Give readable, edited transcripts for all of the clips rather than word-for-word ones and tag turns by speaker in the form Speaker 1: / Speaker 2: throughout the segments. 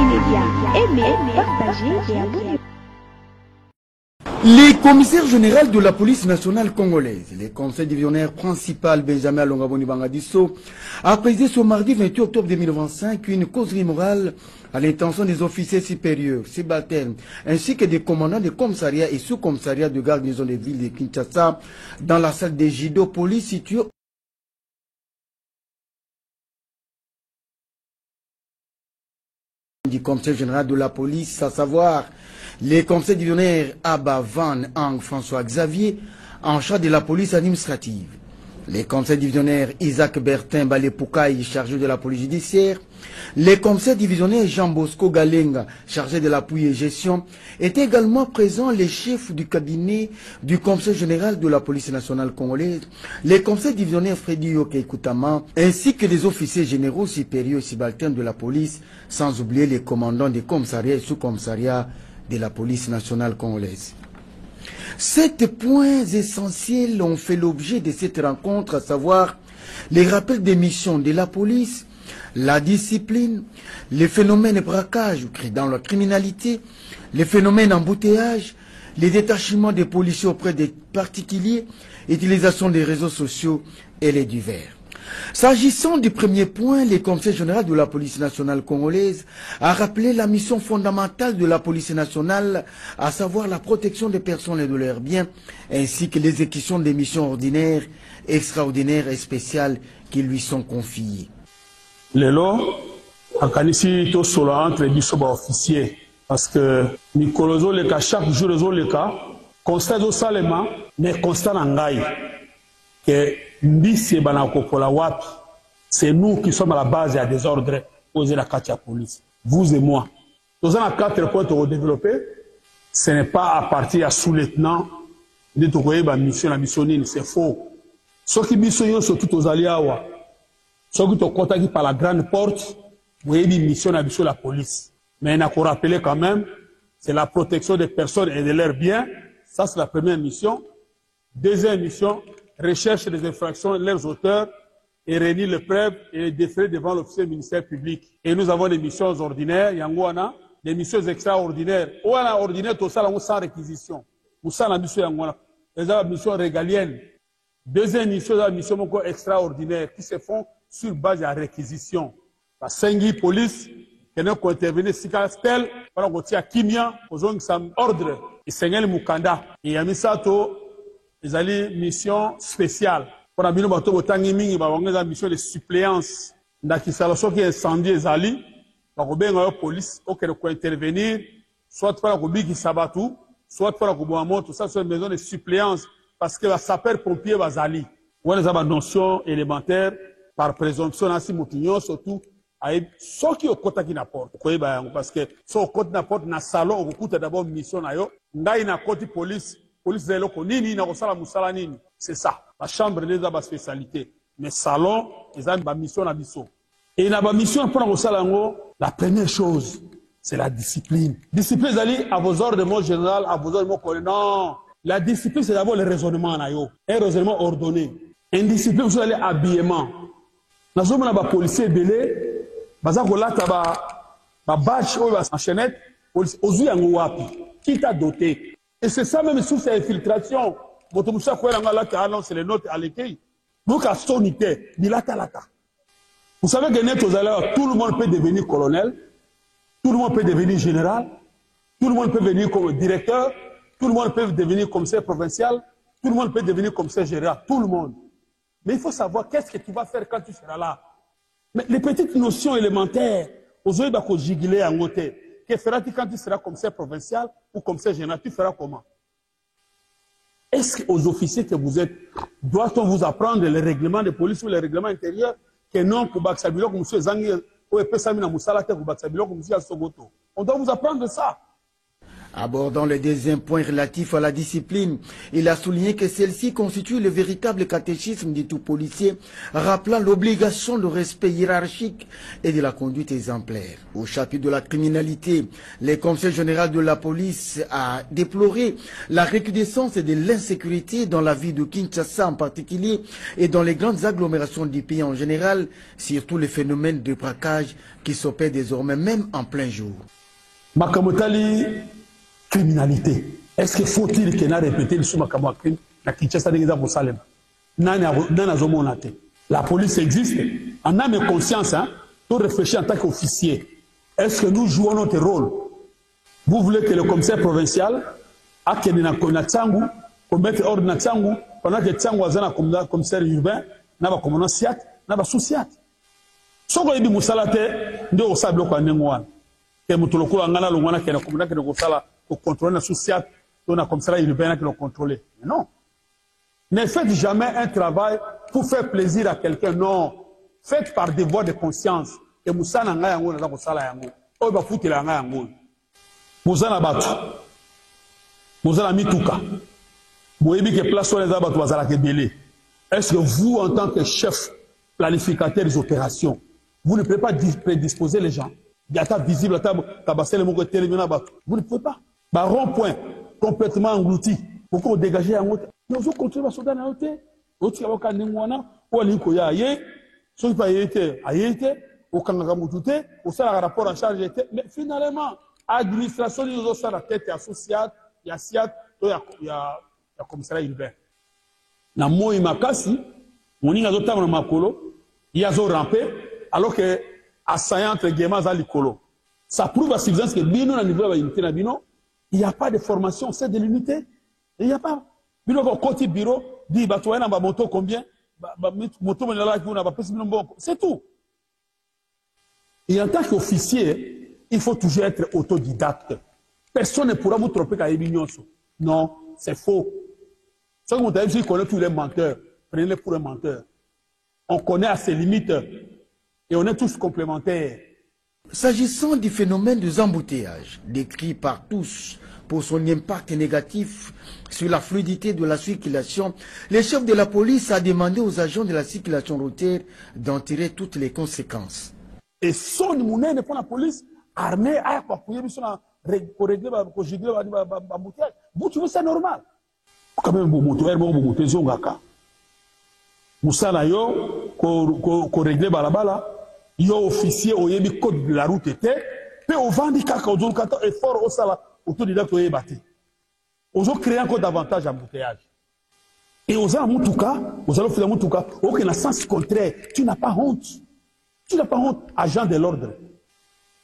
Speaker 1: immédiat. Aimez, partagez et abonnez-vous.
Speaker 2: Les commissaires généraux de la police nationale congolaise, le conseil divisionnaire principal Benjamin Longaboni Bangadisso, a présidé ce mardi 28 octobre 2025 une causerie morale à l'intention des officiers supérieurs, subalternes, ainsi que des commandants de commissariats et sous-commissariats de garnison des villes de Kinshasa dans la salle des Jido Police située du conseil général de la police, à savoir les conseils divisionnaires Abba Van Ang François Xavier en charge de la police administrative, les conseils divisionnaires Isaac Bertin Balepoukaï chargé de la police judiciaire, les conseils divisionnaires Jean Bosco Galenga chargé de l'appui et gestion, étaient également présents les chefs du cabinet du conseil général de la police nationale congolaise, les conseils divisionnaires Freddy Yoke Koutama, ainsi que les officiers généraux supérieurs et subalternes de la police, sans oublier les commandants des commissariats et sous-commissariats de la police nationale congolaise. 7 points essentiels ont fait l'objet de cette rencontre, à savoir les rappels des missions de la police, la discipline, les phénomènes de braquage dans la criminalité, les phénomènes d'embouteillage, les détachements des policiers auprès des particuliers, l'utilisation des réseaux sociaux et les divers. S'agissant du premier point, le conseil général de la police nationale congolaise a rappelé la mission fondamentale de la police nationale, à savoir la protection des personnes et de leurs biens, ainsi que l'exécution des missions ordinaires, extraordinaires et spéciales qui lui sont confiées.
Speaker 3: Lelo, akanisi to solo entre biso ba officier, parce que Nicolozo le cas chaque jour le cas, constat au salema, mais constat n'angai que mbisi banakopola wapi, c'est nous qui sommes à la base de désordre posé la carte à police, vous et moi. Nous avons 4 points à développer. Ce n'est pas à partir à sous-lieutenant de trouver la mission, c'est faux. Ce qui mission surtout aux alliés, ce qui sont contactés par la grande porte, vous voyez une mission à la police. Mais il faut rappeler quand même, c'est la protection des personnes et de leurs biens. Ça, c'est la première mission. Deuxième mission, recherche des infractions, leurs auteurs, et réunir les preuves et les déférer devant l'officier du ministère public. Et nous avons des missions ordinaires, Yangouana, des missions extraordinaires. Ouana ordinaire, tout ça, sans réquisition. Ou ça, la mission Yangouana. Les autres missions régaliennes. Deuxième mission, la mission extraordinaire, qui se font sur base de la réquisition. La Sengi police, qui n'a pas intervenu, si tel, par exemple, à Kimia, aux gens qui sont ordre, et Sengel Mukanda. Et Yamisato, ils ont une mission spéciale. Pour la mission de suppléance. Dans qui s'est qui incendie les alliés, la police, auquel peut intervenir, soit par la qui s'abattu, soit par la tout ça, c'est une maison de suppléance, parce que la sapeur-pompier va zali. On a une notion élémentaire, par présomption, ainsi, Moutignon, surtout, avec ceux qui ont côté qui n'apportent. Parce que, ceux qui ont côté n'apportent, dans le salon, on écoute d'abord une mission, n'a une côté police. Police de l'eau, c'est ça. La chambre des a spécialité. Mais salon, ils ont une mission à mission. Et la mission pour la première chose, c'est la discipline. Discipline, vous allez à vos ordres de mon général, à vos ordres de mon colonel. Non. La discipline, c'est d'abord le raisonnement. Un raisonnement ordonné. Une discipline, vous allez habillement. Nous avons des policiers belés. Nous avons des badges en chaînette. Qui t'a doté? Et c'est ça même sous cette infiltration. C'est les notes à l'écueil. Donc, à son unité, vous savez que tout le monde peut devenir colonel, tout le monde peut devenir général, tout le monde peut devenir comme directeur, tout le monde peut devenir commissaire provincial, tout le monde peut devenir commissaire général, tout le monde. Mais il faut savoir qu'est-ce que tu vas faire quand tu seras là. Mais les petites notions élémentaires, aux yeux d'Ako Jigilé en côté. Que feras-tu quand tu seras commissaire provincial ou commissaire général? Tu feras comment? Est-ce qu'aux officiers que vous êtes, doit-on vous apprendre les règlements de police ou les règlements intérieurs? Que non, pour Baksabilo, comme M. Zangi, ou Epesamina Moussalate, pour Baksabilo, comme M. Sogoto. On doit vous apprendre ça.
Speaker 2: Abordant le deuxième point relatif à la discipline, il a souligné que celle-ci constitue le véritable catéchisme de tout policier, rappelant l'obligation de respect hiérarchique et de la conduite exemplaire. Au chapitre de la criminalité, le conseil général de la police a déploré la recrudescence de l'insécurité dans la ville de Kinshasa en particulier et dans les grandes agglomérations du pays en général, surtout les phénomènes de braquage qui s'opèrent désormais même en plein jour.
Speaker 3: Makamotali criminalité. Est-ce qu'il faut-il qu'il ait répété le sous-makamwa crime na Kinshasa d'Église pour Salem? La police existe. En âme et conscience, hein, pour réfléchir en tant qu'officier. Est-ce que nous jouons notre rôle? Vous voulez que le commissaire provincial a qu'il na Tsangu, commettre ordre na Tsangu, pendant que Tsangu a un commissaire urbain, n'a pas commandant Siat, n'a pas sous-Siat. Ce qu'on a dit, Moussalate, de Osablo Kwanengouan. Que Moutoloko Angana Lungwana, qui est le commandant de Gossala, pour contrôler la sous-Siat, on a comme ça, il urbain qui l'a contrôlé. Mais non. Ne faites jamais un travail pour faire plaisir à quelqu'un, non. Faites par devoir de conscience. Et Moussa n'a yango, n'a pas sala yango. Oh, bah, foutre la yango. Moussa n'a batu. Moussa n'a mis tout cas. Mouébi que place sur les abattoirs, Moussa n'a belé. Est-ce que vous, en tant que chef planificateur des opérations, vous ne pouvez pas prédisposer les gens? Il y a ta visible, la table, tabassé le mot télémina batu. Vous ne pouvez pas. Bah, rond-point, complètement englouti. Pourquoi vous dégagez un autre? Nous allons continuer à se donner un autre. Autre chose, on a un ou un linko ya yé, soit pas yété, a yété, au kangaramouté, au sein d'un rapport en charge était. Mais finalement, administration, nous avons la tête associée, il y a SIAT, il y a commissariat urbain. Na moi makasi, mon inga zota na makolo, il y a zo rampé, alors que assaillant entre guillemets à l'icolo. Ça prouve à suffisance que bino na niveau de l'unité na bino, il n'y a pas de formation, c'est de l'unité. Il n'y a pas. Bino va côté bureau, dit bah toi na ba moto combien, moto là qui on a pas possible bon, c'est tout. Et en tant qu'officier, il faut toujours être autodidacte. Personne ne pourra vous tromper quand il est non, c'est faux. Ce que vous avez dit, connaît tous les menteurs. Prenez-les pour un menteur. On connaît à ses limites et on est tous complémentaires.
Speaker 2: S'agissant du phénomène des embouteillages, décrit par tous pour son impact négatif sur la fluidité de la circulation, le chef de la police a demandé aux agents de la circulation routière d'en tirer toutes les conséquences.
Speaker 3: Et son monnaie n'est pas la police armée à quoi pour régler l'embouteillage. Vous trouvez ça normal? Quand même, vous montez Zongaka. Moussa na yo, ko régler balabala, yo officier au yebi code de la route était, pe au vandi kaka au kata effort au sala autodidacte au yebati. Aux autres créer encore davantage embouteillage. Et aux autres moutuka, aux autres faire moutuka, aucun sens contraire, tu n'as pas honte. Tu n'as pas honte, agent de l'ordre.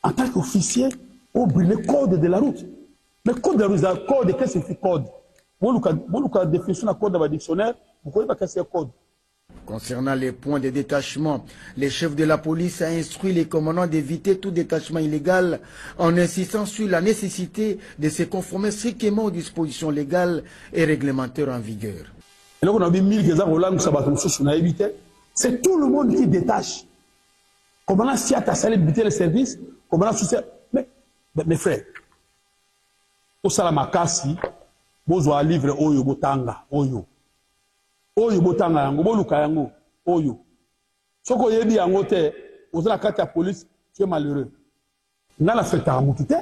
Speaker 3: En tant qu'officier, on brûle le code de la route. Mais code de la route, code, qu'est-ce que c'est code? Vous avez définition de code dans le dictionnaire, vous ne connaissez pas qu'est-ce que c'est code.
Speaker 2: Concernant les points de détachement, le chef de la police a instruit les commandants d'éviter tout détachement illégal en insistant sur la nécessité de se conformer strictement aux dispositions légales et réglementaires en vigueur.
Speaker 3: Et là, on a vu 1000 c'est tout le monde qui détache. Commandant Siat a salé buter le service, commandant social. Mais mes frères, au Salamakasi, vous avez un livre Oyo Botanga, Oyo. Oyo Botanga, Yango, Boluka Yango, Oyo. Ce qu'on a dit en hôtel, vous avez la carte à la police, tu es malheureux. Nous avons affecté à Moutouté.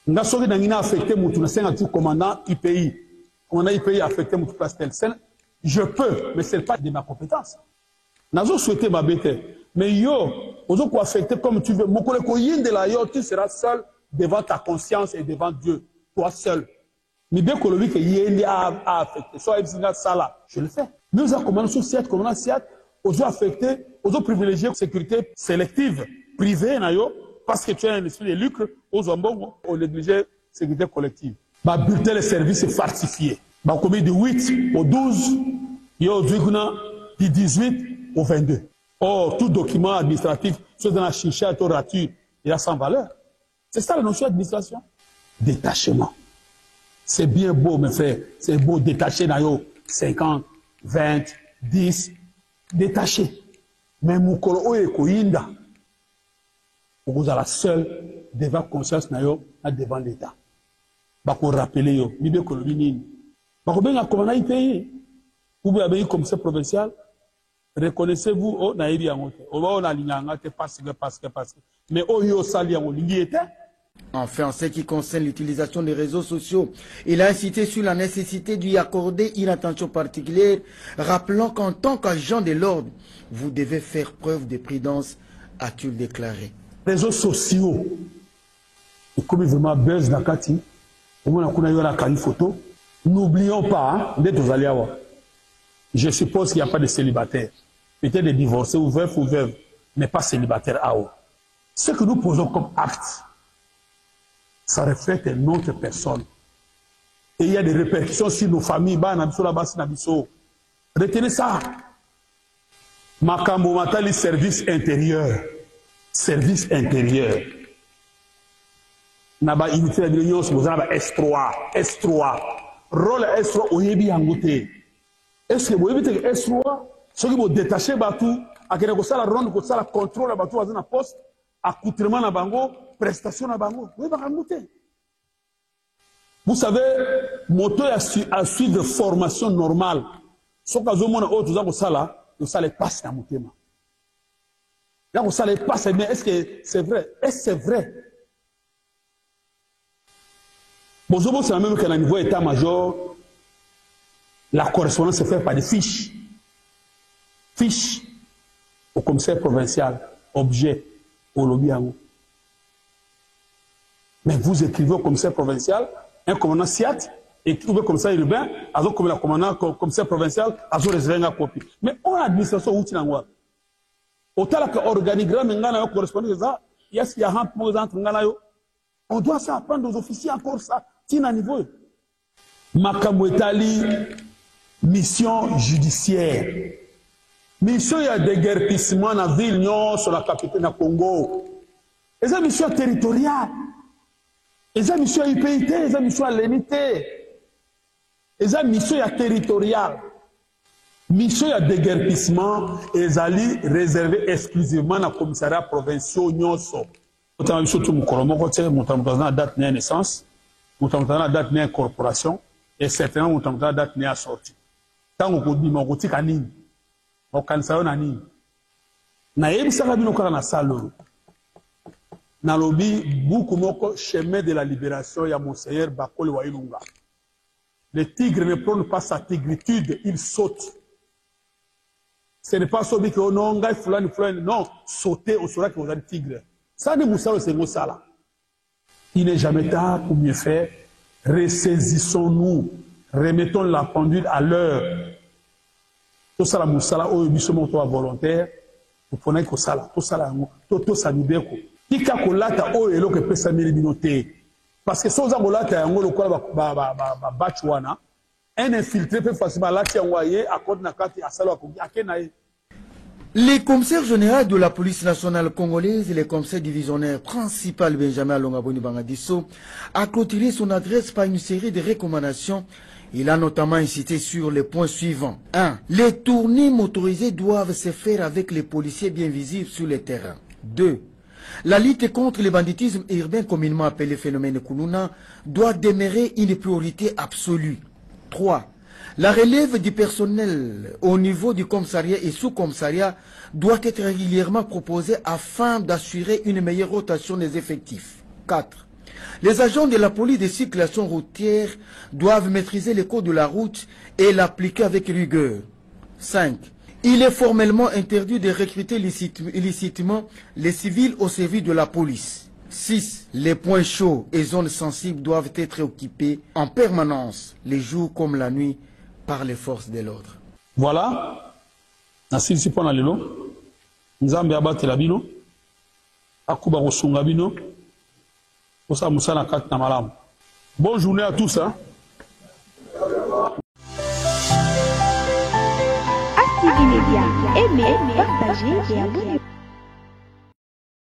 Speaker 3: Nous avons affecté Moutouté, nous avons commandant IPI. Commandant IPI a affecté Moutouté place telle scène. Je peux, mais ce n'est pas de ma compétence. Nous avons souhaité m'abaisser. Mais yo, vous avez affecté comme tu veux. Mon collègue, tu seras seul devant ta conscience et devant Dieu. Toi seul. Mais bien que le qui a affecté, soit Sala, je le fais. Nous avons commandé sur Siat, commandant Siat, aux affectés, aux privilégiés sécurité sélective, privée, parce que tu as un esprit de lucre, aux ambons, aux négligés sécurité collective. Bah, bulletin les services falsifiés. Bah, combien de 8 au 12, yo, du 18 au 22. Or, tout document administratif, soit dans la chicha, la rature, il a sans valeur. C'est ça la notion d'administration. Détachement. C'est bien beau, mes frères. C'est beau détacher dans 50, 20, 10. Détacher. Mais Moukolo Oye Koyinda. Vous êtes la seule devant conscience devant l'État. bako rappeler yo mibe ko nini bako benga komana pays ou bien abeyi commissaire provincial reconnaissez-vous o na yebi yango te o ba ona linganga te parce que mais o yo sali yango lingi était.
Speaker 2: Enfin, en ce qui concerne l'utilisation des réseaux sociaux, il a insisté sur la nécessité d'y accorder une attention particulière, rappelant qu'en tant qu'agent de l'ordre, vous devez faire preuve de prudence, a-t-il déclaré.
Speaker 3: Réseaux sociaux, comme vraiment buzz nakati, on a connu la cali photo. N'oublions pas, je suppose qu'il n'y a pas de célibataires, peut-être des divorcés ou veuves, mais pas célibataires à haut. Ce que nous posons comme acte, ça reflète notre personne. Et il y a des répercussions sur nos familles. Retenez ça. Makambo matali service intérieur. Service intérieur. Naba unité de l'Union, c'est S3. S3. Rôle S3 au yebi angote. Est-ce que vous évitez que S3, ceux qui vont détacher Batou, à quel que la ronde, que ça la contrôle, Batou, à un poste, accoutrement na bango, prestation na bango. Oui, bah, vous savez, moto a suivi de formation normale. Ce que vous avez dit, vous allez passer dans mon thème. Là, vous allez passer, mais est-ce que c'est vrai? Est-ce que c'est vrai? Bon, c'est la même qu'à niveau état-major, la correspondance se fait par des fiches. Fiches au commissaire provincial, objet au lobby en haut. Mais vous écrivez au commissaire provincial, un commandant SIAT, et ou bien commissaire urbain, comme le commandant commissaire provincial, à réserver une copie. Mais on a l'administration où tu n'as autant que organigramme, il y a un peu de on doit s'apprendre aux officiers encore ça, à niveau. Makamwetali, mission judiciaire. Mission, il y a des déguerpissement dans la ville, sur la capitale du Congo. Et ça, mission territoriale. Et ça, mission UPIT, et ça, mission à l'unité. Et ça, mission territoriale. Mission à déguerpissement, et ça, réservé exclusivement dans le commissariat provincial. Autant que tout le monde, la date de naissance, la date de corporation, et certainement la date de sortie. Tant qu'on dit, on dit qu'il au kanisa na nini na yebisaka bino kaka na salolo na lobi buku moko chemin de la libération ya monseigneur Bakoli wa Ilunga. Le tigre ne prône pas sa tigritude, il saute. Ce n'est pas celui qui non ngai fulani non, sauter au sera que vous avez tigre. Ça ne vous savez c'est ça. Il n'est jamais tard pour mieux faire. Ressaisissons-nous, remettons la pendule à l'heure. Tout ça, la moussala, oh, bisous, volontaire, vous prenez que ça, tout ça, tout ça, nous déco. Tika kolata, oh, et l'autre, peut s'amener binoté. Parce que sans amolata, on le quoi, batchwana, un infiltré peut facilement l'acheter envoyé à côté de la carte à Salo à Kenaï.
Speaker 2: Les commissaires généraux de la police nationale congolaise et les commissaires divisionnaires principal Benjamin Longaboni Bangadisso a clôturé son adresse par une série de recommandations. Il a notamment incité sur les points suivants. 1. Les tournées motorisées doivent se faire avec les policiers bien visibles sur le terrain. 2. La lutte contre le banditisme urbain, communément appelé phénomène Kounouna, doit demeurer une priorité absolue. 3. La relève du personnel au niveau du commissariat et sous-commissariat doit être régulièrement proposée afin d'assurer une meilleure rotation des effectifs. 4. Les agents de la police de circulation routière doivent maîtriser les codes de la route et l'appliquer avec rigueur. 5. Il est formellement interdit de recruter illicitement les civils au service de la police. 6. Les points chauds et zones sensibles doivent être occupés en permanence, les jours comme la nuit, par les forces de l'ordre.
Speaker 3: Voilà. Nasilisi pona lelo. Nzambe abatela bino. Akuba kosunga bino. Osa musana kati na malamu. Bonne journée à tous. Hein?
Speaker 1: Active Média, aimez, partagez et abonnez.